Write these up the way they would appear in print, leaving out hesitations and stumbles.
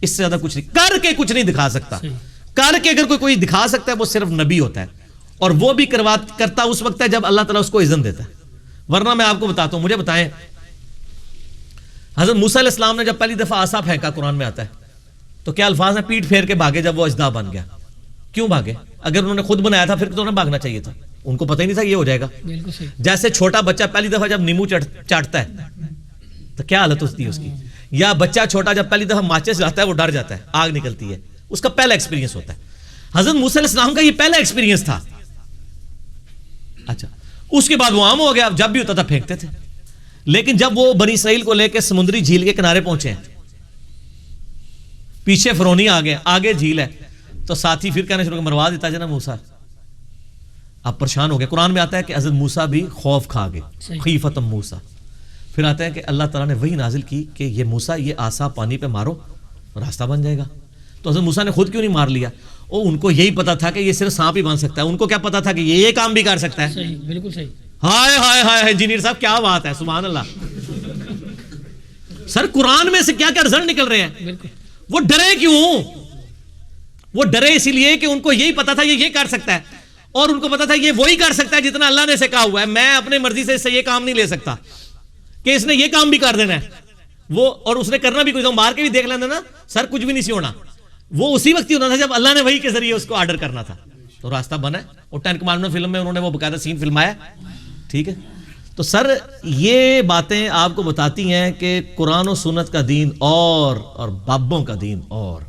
اس سے زیادہ کچھ نہیں کر کے کچھ نہیں دکھا سکتا. کر کے اگر کوئی دکھا سکتا ہے وہ صرف نبی ہوتا ہے, اور وہ بھی کرتا اس وقت ہے جب اللہ تعالیٰ اس کو اذن دیتا ہے. ورنہ میں آپ کو بتاتا ہوں, مجھے بتائیں حضرت موسیٰ علیہ السلام نے جب پہلی دفعہ عصا پھینکا, قرآن میں آتا ہے تو کیا الفاظ ہیں, پیٹ پھیر کے بھاگے جب وہ اژدہا بن گیا. کیوں بھاگے؟ اگر انہوں نے خود بنایا تھا پھر تو انہیں بھاگنا چاہیے تھا, ان کو پتہ ہی نہیں تھا یہ ہو جائے گا. جیسے چھوٹا بچہ پہلی دفعہ جب نیمبو چاٹتا ہے تو کیا حالت ہوتی ہے اس کی, یا بچہ چھوٹا جب پہلی دفعہ ماچس جاتا ہے وہ ڈر جاتا ہے, آگ نکلتی ہے, اس کا پہلا ایکسپیرینس ہوتا ہے. حضرت موسیٰ علیہ السلام کا یہ پہلا ایکسپیرینس تھا. اچھا, اس کے بعد وہ عام ہو گیا, جب بھی ہوتا تھا پھینکتے تھے. لیکن جب وہ بنی اسرائیل کو لے کے سمندری جھیل کے کنارے پہنچے ہیں, پیچھے فرعونی آ گئے, آگے جھیل ہے, تو ساتھی پھر کہنے شروع کہ مروا دیتا جنا موسیٰ. آپ پریشان ہو گئے. قرآن میں آتا ہے کہ حضرت موسیٰ بھی خوف کھا گئے, خیفتم موسیٰ. پھر آتا ہے کہ اللہ تعالیٰ نے وہی نازل کی کہ یہ موسیٰ یہ عصا پانی پہ مارو راستہ بن جائے گا. تو حضرت موسیٰ نے خود کیوں نہیں مار لیا؟ ان کو یہی پتا تھا کہ یہ صرف سانپ ہی بن سکتا ہے, ان کو کیا پتا تھا کہ یہ کام بھی کر سکتا ہے. صحیح, بالکل صحیح. ہائے ہائے ہائے انجینئر صاحب کیا بات ہے, سبحان اللہ. سر قرآن میں سے کیا کیا رزلٹ نکل رہے ہیں. وہ ڈرے کیوں؟ وہ ڈرے اسی لیے کہ ان کو یہی پتا تھا یہ کر سکتا ہے, اور ان کو پتا تھا یہ وہی کر سکتا ہے جتنا اللہ نے اسے کہا ہوا ہے. میں اپنے مرضی سے اس سے یہ کام نہیں لے سکتا کہ اس نے یہ کام بھی کر دینا ہے. وہ اور اس نے کرنا بھی, کوئی مار کے بھی دیکھ لینا نا سر, کچھ بھی نہیں سی ہونا. وہ اسی وقت ہی ہونا تھا جب اللہ نے وہی کے ذریعے اس کو آرڈر کرنا تھا, تو راستہ بنا ہے. اور 10 کمانڈمنٹ فلم میں انہوں نے وہ باقاعدہ سین فلمایا. ٹھیک ہے, تو سر یہ باتیں آپ کو بتاتی ہیں کہ قرآن و سنت کا دین اور بابوں کا دین اور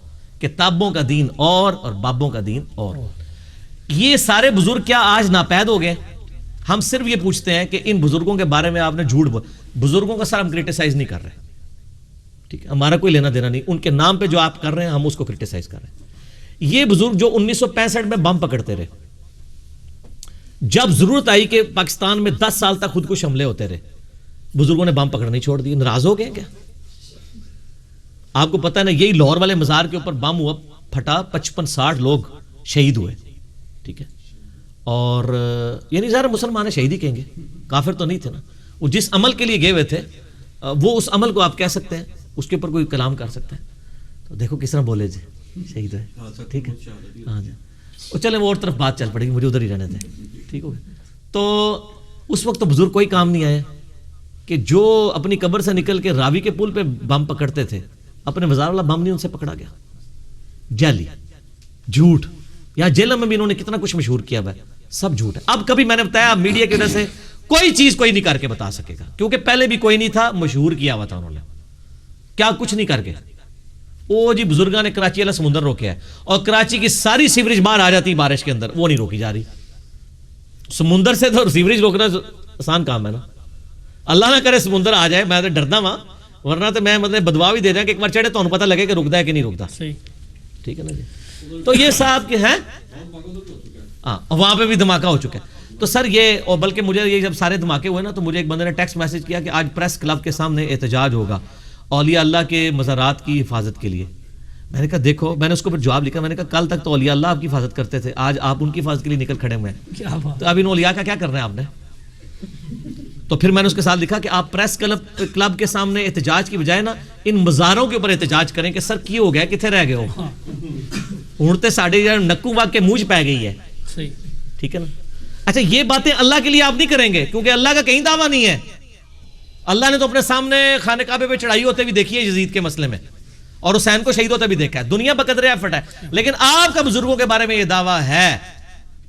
کتابوں کا دین اور بابوں کا دین اور. یہ سارے بزرگ کیا آج ناپید ہو گئے؟ ہم صرف یہ پوچھتے ہیں کہ ان بزرگوں کے بارے میں آپ نے جھوٹ بزرگوں کا سر ہم کرٹیسائز نہیں کر رہے, ٹھیک ہے, ہمارا کوئی لینا دینا نہیں. ان کے نام پہ جو آپ کر رہے ہیں ہم اس کو کرٹیسائز کر رہے ہیں. یہ بزرگ جو 1965 میں بم پکڑتے رہے, جب ضرورت آئی کہ پاکستان میں 10 سال تک خودکش حملے ہوتے رہے, بزرگوں نے بم پکڑنے چھوڑ دیے. ناراض ہو گئے کیا؟ آپ کو پتہ ہے نا, یہی لاہور والے مزار کے اوپر بم ہوا, پھٹا, 55-60 لوگ شہید ہوئے. ٹھیک ہے, اور یعنی ظاہر مسلمان شہید ہی کہیں گے, کافر تو نہیں تھے نا. وہ جس عمل کے لیے گئے ہوئے تھے وہ اس عمل کو آپ کہہ سکتے ہیں, اس کے اوپر کوئی کلام کر سکتے ہیں. تو دیکھو کس طرح بولے جی, شہید ہے. ٹھیک ہے, ہاں جی, اور چلیں وہ اور طرف بات چل پڑے گی, مجھے ادھر ہی رہنے دیں. ٹھیک ہو گیا. تو اس وقت تو بزرگ کوئی کام نہیں آئے کہ جو اپنی قبر سے نکل کے راوی کے پل پہ بم پکڑتے تھے, اپنے مزار والا بم نہیں ان سے پکڑا گیا. جعلی, جھوٹ. یا جیلوں میں بھی انہوں نے کتنا کچھ مشہور کیا ہوا ہے, سب جھوٹ ہے. اب کبھی میں نے بتایا میڈیا کی وجہ سے کوئی چیز کوئی نہیں کر کے بتا سکے گا, کیونکہ پہلے بھی کوئی نہیں تھا, مشہور کیا ہوا تھا انہوں نے, کیا کچھ نہیں کر کے. وہ جی بزرگاں نے کراچی والا سمندر روکیا ہے, اور کراچی کی ساری سیوریج باہر آ جاتی بارش کے اندر, وہ نہیں روکی جا رہی. سمندر سے تو سیوریج روکنا آسان کام ہے نا. اللہ نہ کرے سمندر آ جائے, میں تو ڈردا ہاں, ورنہ تو میں مطلب بدوا بھی دے دیا کہ ایک بار چڑھے تو پتہ لگے کہ رکتا ہے کہ نہیں رکتا. ٹھیک ہے نا جی. تو یہ صاحب کے ہیں, ہاں وہاں پہ بھی دھماکہ ہو چکا ہے. تو سر یہ, اور بلکہ مجھے یہ جب سارے دھماکے ہوئے نا, تو مجھے ایک بندے نے ٹیکسٹ میسج کیا کہ آج پریس کلب کے سامنے احتجاج ہوگا اولیاء اللہ کے مزارات کی حفاظت کے لیے. میں نے کہا دیکھو, میں نے اس کو پھر جواب لکھا, میں نے کہا کل تک تو اولیاء اللہ آپ کی حفاظت کرتے تھے, آج آپ ان کی حفاظت کے لیے نکل کھڑے ہوئے ہیں, تو اب ان اولیاء کا کیا کرنا ہے آپ نے؟ تو پھر میں نے اس کے ساتھ لکھا کہ آپ پریس کلب کے سامنے احتجاج کی بجائے نا ان مزاروں کے اوپر احتجاج کریں کہ سر کی ہو گیا, کتنے رہ گئے ہو, اڑتے ساڑھے نکو واق کے موج پہ گئی ہے. ٹھیک ہے نا. اچھا یہ باتیں اللہ کے لیے آپ نہیں کریں گے, کیونکہ اللہ کا کہیں دعویٰ نہیں ہے. اللہ نے تو اپنے سامنے خانہ کعبے پہ چڑھائی ہوتے بھی دیکھی ہے یزید کے مسئلے میں, اور حسین کو شہید ہوتا بھی دیکھا ہے. دنیا بقدر ایفٹ ہے, لیکن آپ کا بزرگوں کے بارے میں یہ دعویٰ ہے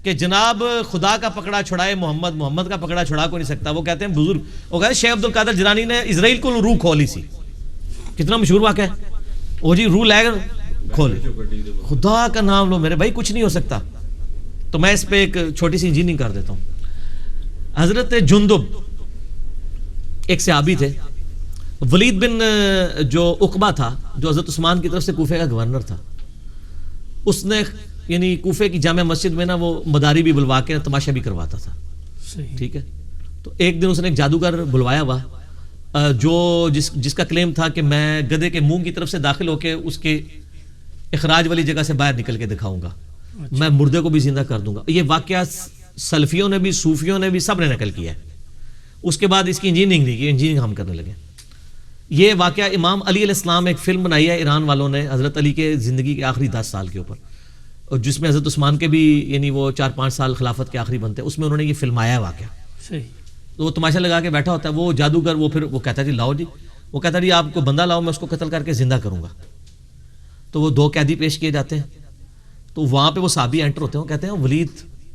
کہ جناب خدا کا پکڑا چھڑائے محمد, محمد کا پکڑا چھڑا کو نہیں سکتا. وہ کہتے ہیں بزرگ, وہ کہتے ہیں شیخ عبد القادر جیلانی نے اسرائیل کو روح کھولی سی, کتنا مشہور واقعہ ہے وہ جی, روح لے کر کھول, خدا کا نام لو میرے بھائی, کچھ نہیں ہو سکتا. تو میں اس پہ ایک چھوٹی سی انجینئرنگ کر دیتا ہوں. حضرت جندب ایک صحابی تھے, ولید بن جو عقبہ تھا, جو حضرت عثمان کی طرف سے کوفے کا گورنر تھا, اس نے یعنی کوفے کی جامع مسجد میں نا وہ مداری بھی بلوا کے تماشا بھی کرواتا تھا. ٹھیک ہے. تو ایک دن اس نے ایک جادوگر بلوایا ہوا, جو جس کا کلیم تھا کہ میں گدھے کے منہ کی طرف سے داخل ہو کے اس کے اخراج والی جگہ سے باہر نکل کے دکھاؤں گا, میں مردے کو بھی زندہ کر دوں گا. یہ واقعہ سلفیوں نے بھی, صوفیوں نے بھی, سب نے نقل کیا ہے. اس کے بعد اس کی انجینئرنگ نہیں کی, انجینئرنگ ہم کرنے لگے. یہ واقعہ امام علی علیہ السلام ایک فلم بنائی ہے ایران والوں نے حضرت علی کے زندگی کے آخری 10 سال کے اوپر، اور جس میں حضرت عثمان کے بھی یعنی وہ 4-5 سال خلافت کے آخری بنتے ہیں، اس میں انہوں نے یہ فلمایا ہے واقعہ. صحیح. تو وہ تماشا لگا کے بیٹھا ہوتا ہے، وہ جادوگر وہ پھر وہ کہتا ہے جی لاؤ جی، وہ کہتا ہے جی آپ کو بندہ لاؤ، میں اس کو قتل کر کے زندہ کروں گا. تو وہ 2 قیدی پیش کیے جاتے ہیں، تو وہاں پہ وہ صحابی انٹر ہوتے ہیں، وہ کہتے ہیں ولید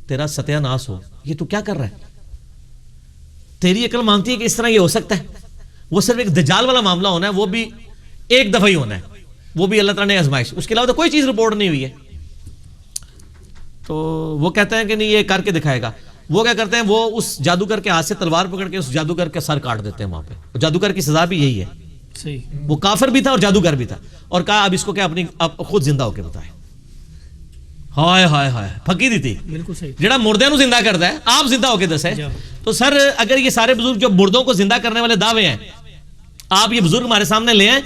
تیرا ستیہ ناس ہو، یہ تو کیا کر رہا ہے؟ تیری عقل مانتی ہے کہ اس طرح یہ ہو سکتا ہے؟ وہ صرف ایک دجال والا معاملہ ہونا ہے، وہ بھی ایک دفعہ ہی ہونا ہے، وہ بھی اللہ تعالیٰ نے آزمائش، اس کے علاوہ تو کوئی چیز رپورٹ نہیں ہوئی ہے. تو وہ کہتے ہیں کہ نہیں یہ کر کے دکھائے گا. وہ کیا کرتے ہیں، وہ اس جادوگر کے ہاتھ سے تلوار پکڑ کے اس جادوگر کا سر کاٹ دیتے ہیں وہاں پہ. جادوگر کی سزا بھی یہی ہے. صحیح. وہ کافر بھی تھا اور جادوگر بھی تھا، اور کہا اب اس کو کیا اپنی خود زندہ ہو کے بتائے. ہائے ہائے ہائے پھکی دی تھی. بالکل صحیح. جڑا مردے نو زندہ کرتا ہے آپ زندہ ہو کے دسے. تو سر اگر یہ سارے بزرگ جو مردوں کو زندہ کرنے والے دعوے ہیں، آپ یہ بزرگ ہمارے سامنے لے آئیں،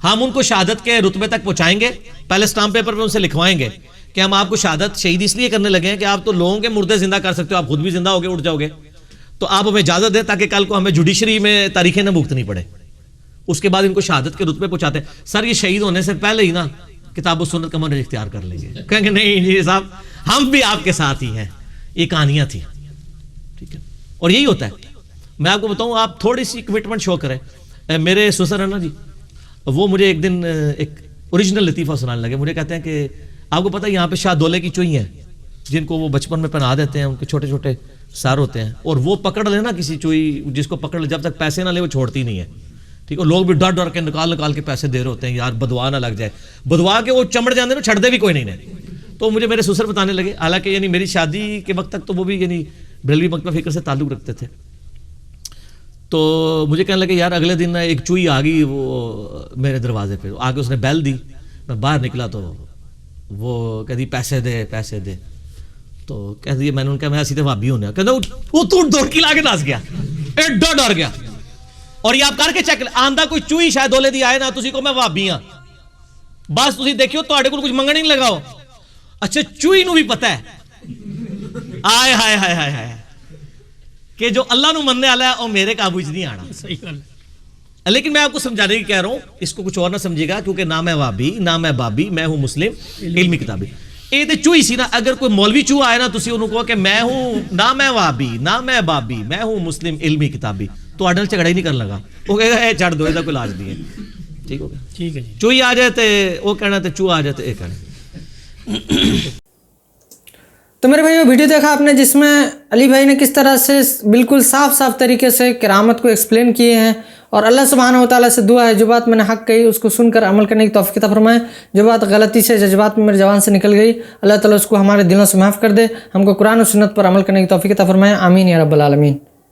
ہم ان کو شہادت کے رتبے تک پہنچائیں گے. پہلے اسٹامپ پیپر پہ ان سے لکھوائیں گے کہ ہم آپ کو شہادت شہید اس لیے کرنے لگے ہیں کہ آپ تو لوگوں کے مردے زندہ کر سکتے ہو، آپ خود بھی زندہ ہو کے اٹھ جاؤ گے، تو آپ ہمیں اجازت دیں تاکہ کل کو ہمیں جوڈیشری میں تاریخیں نہ بھگتنی پڑے. اس کے بعد ان کو شہادت کے رتبے پہنچاتے ہیں. سر یہ شہید ہونے سے پہلے ہی نا کتاب و سنت کا منہج اختیار کر لیں گے، کہیں گے نہیں جی صاحب ہم بھی آپ کے ساتھ ہی ہیں. یہ کہانیاں تھیں، ٹھیک ہے. اور یہی ہوتا ہے. میں آپ کو بتاؤں، آپ تھوڑی سی کمٹمنٹ شو کریں. میرے سسر ہیں نا جی، وہ مجھے ایک دن ایک اوریجنل لطیفہ سنانے لگے. مجھے کہتے ہیں کہ آپ کو پتہ ہے یہاں پہ شاہ دولے کی چوئی ہیں جن کو وہ بچپن میں پہنا دیتے ہیں، ان کے چھوٹے چھوٹے سار ہوتے ہیں، اور وہ پکڑ لے نا کسی چوئی جس کو پکڑ لے، جب تک پیسے نہ لے وہ چھوڑتی نہیں ہے. ٹھیک ہے. لوگ بھی ڈر ڈر کے نکال کے پیسے دے رہے ہوتے ہیں، یار بدوا نہ لگ جائے. بدوا کے وہ چمڑ جاتے ہیں، چھڑتے بھی کوئی نہیں. تو مجھے میرے سسر بتانے لگے، حالانکہ یعنی میری شادی کے وقت تک تو وہ بھی یعنی بریلوی مکتبہ فکر سے تعلق رکھتے تھے. تو مجھے کہنے لگے یار اگلے دن ایک چوئی آ گئی وہ میرے دروازے پہ، آ کے اس نے بیل دی. میں باہر نکلا تو وہ کہتی پیسے دے پیسے دے. تو کہتی میں نے ان کا میں سیدھے بھابی ہونے کہتا وہ تو دوڑ کی لا کے نس گیا، ایڈا ڈر گیا. اور یہ آپ کر کے چیک آندا کوئی چوئی شاید دولے دی آئے نا تسی کو میں بھابی ہاں، بس تسی دیکھیو تواڈے کول کچھ منگن نہیں لگاؤ. اچھا چوئی نو بھی پتہ ہے آئے ہائے ہائے ہائے ہائے کہ جو اللہ نو مننے والا ہے وہ میرے قابو وچ نہیں آنا. صحیح گل. لیکن میں آپ کو سمجھانے کی کہہ رہا ہوں، اس کو کچھ اور نہ سمجھے گا، کیونکہ نہ میں وابی نہ میں بابی، میں ہوں مسلم علمی کتابی. اے تے چوئی سی نا، اگر کوئی مولوی چوہا آئے نا تسی انہوں کہو کہ میں ہوں نہ میں وابی نہ میں بابی، میں ہوں مسلم علمی کتابی، تو آڈل جھگڑا ہی نہیں کرنے لگا. وہ کہے گا اے چھڑ دو یہ کوئی لاج نہیں ہے. ٹھیک ہو گیا. ٹھیک ہے جی. چوئی آ جائے تے وہ کہنا تے چوہا آ جائے تے اے کہنا. تو میرے بھائی وہ ویڈیو دیکھا آپ نے جس میں علی بھائی نے کس طرح سے بالکل صاف طریقے سے کرامت کو ایکسپلین کیے ہیں، اور اللہ سبحانہ و تعالیٰ سے دعا ہے جو بات میں نے حق کہی اس کو سن کر عمل کرنے کی توفیق عطا فرمائے. جو بات غلطی سے جذبات میں میرے زبان سے نکل گئی اللہ تعالیٰ اس کو ہمارے دلوں سے معاف کر دے، ہم کو قرآن و سنت پر عمل کرنے کی توفیق عطا فرمائے. آمین یا رب العالمین.